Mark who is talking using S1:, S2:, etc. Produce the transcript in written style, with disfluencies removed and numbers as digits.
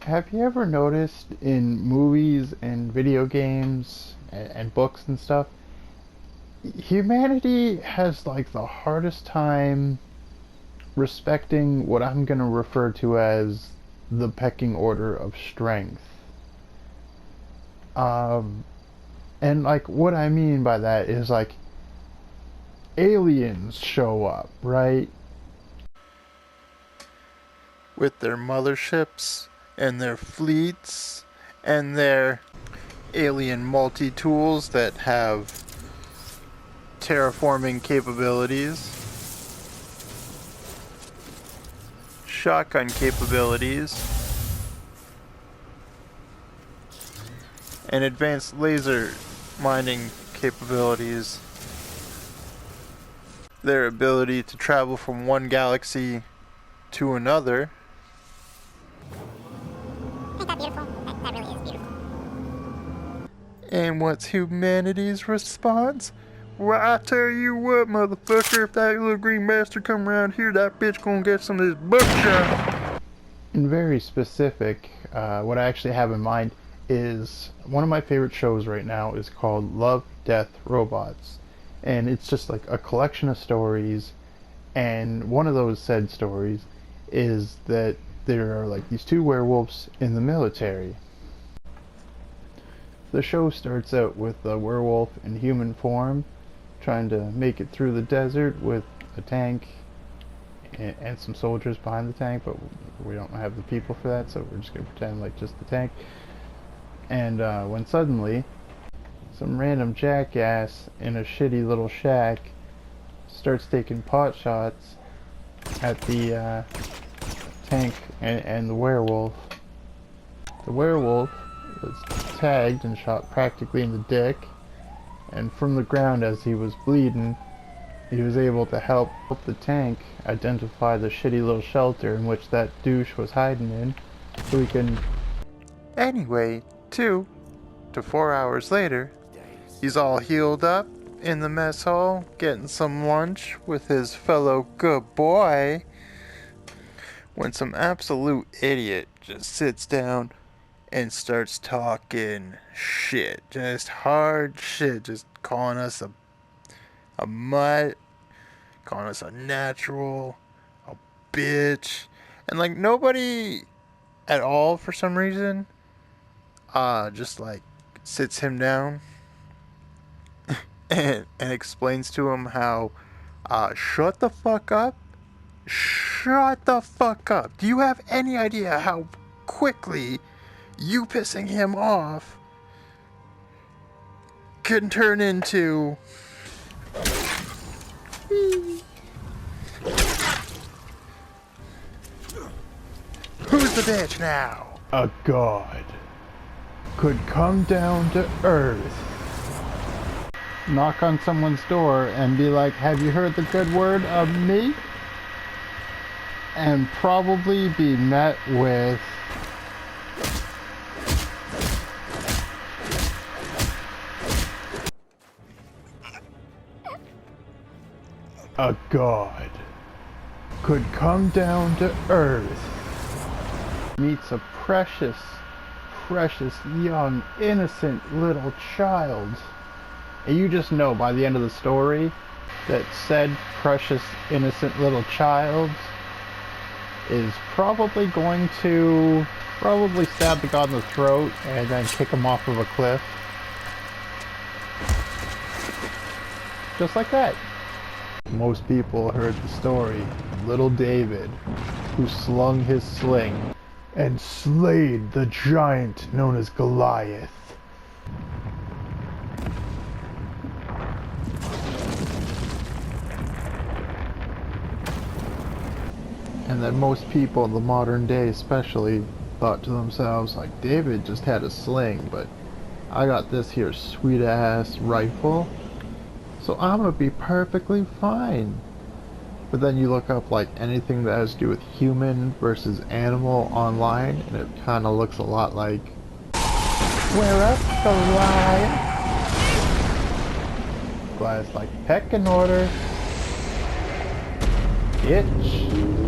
S1: have you ever noticed in movies and video games and books and stuff, humanity has like the hardest time respecting what I'm going to refer to as the pecking order of strength. Um, and like what I mean by that is like aliens show up, right?
S2: With their motherships and their fleets and their alien multi-tools that have terraforming capabilities, shotgun capabilities, and advanced laser mining capabilities. Their ability to travel from one galaxy to another.
S3: Ain't that beautiful? That really is beautiful.
S2: And what's humanity's response? Well, I tell you what, motherfucker, if that little green bastard come around here, that bitch gonna get some of this buckshot.
S1: And very specific, what I actually have in mind is one of my favorite shows right now is called Love, Death, Robots. And it's just like a collection of stories, and one of those said stories is that there are like these two werewolves in the military. The show starts out with a werewolf in human form trying to make it through the desert with a tank and some soldiers behind the tank, but we don't have the people for that, so we're just going to pretend like just the tank. And when suddenly some random jackass in a shitty little shack starts taking pot shots at the tank and the werewolf. The werewolf was tagged and shot practically in the dick, and from the ground as he was bleeding, he was able to help the tank identify the shitty little shelter in which that douche was hiding in, so he can...
S2: Anyway, 2 to 4 hours later, he's all healed up in the mess hall, getting some lunch with his fellow good boy, when some absolute idiot just sits down and starts talking shit. Just hard shit. Just calling us a mutt, calling us a natural, a bitch. And like nobody at all for some reason just like sits him down and explains to him how shut the fuck up. Shut the fuck up. Do you have any idea how quickly you pissing him off can turn into who's the bitch now?
S1: A god could come down to Earth, knock on someone's door and be like, have you heard the good word of me? And probably be met with a god could come down to Earth, meets a precious young innocent little child, and you just know by the end of the story that said precious innocent little child is probably going to stab the god in the throat and then kick him off of a cliff. Just like that. Most people heard the story of little David, who slung his sling and slayed the giant known as Goliath. And then most people in the modern day especially thought to themselves, like, David just had a sling, but I got this here sweet ass rifle, so I'm gonna be perfectly fine. But then you look up like anything that has to do with human versus animal online, and it kinda looks a lot like, we're up Goliath. But it's like, peck in order, bitch.